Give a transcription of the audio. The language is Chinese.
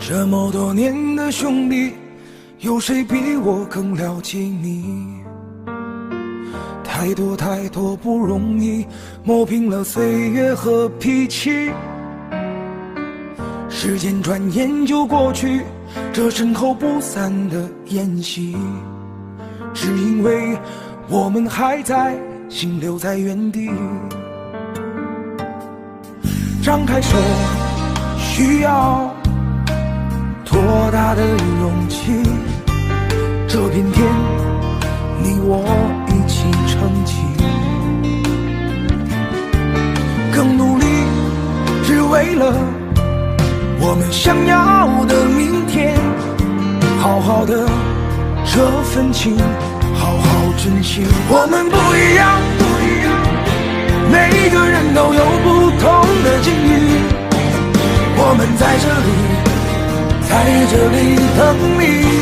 这么多年的兄弟，有谁比我更了解你？太多太多不容易，磨平了岁月和脾气。时间转眼就过去，这身后不散的宴席，只因为我们还在，心留在原地。张开手，需要多大的勇气？这片天，你我一起撑起。更努力，只为了我们想要的明天。好好的这份情，好好珍惜。我们不一样，每个人都有不同的境遇。我们在这里等你。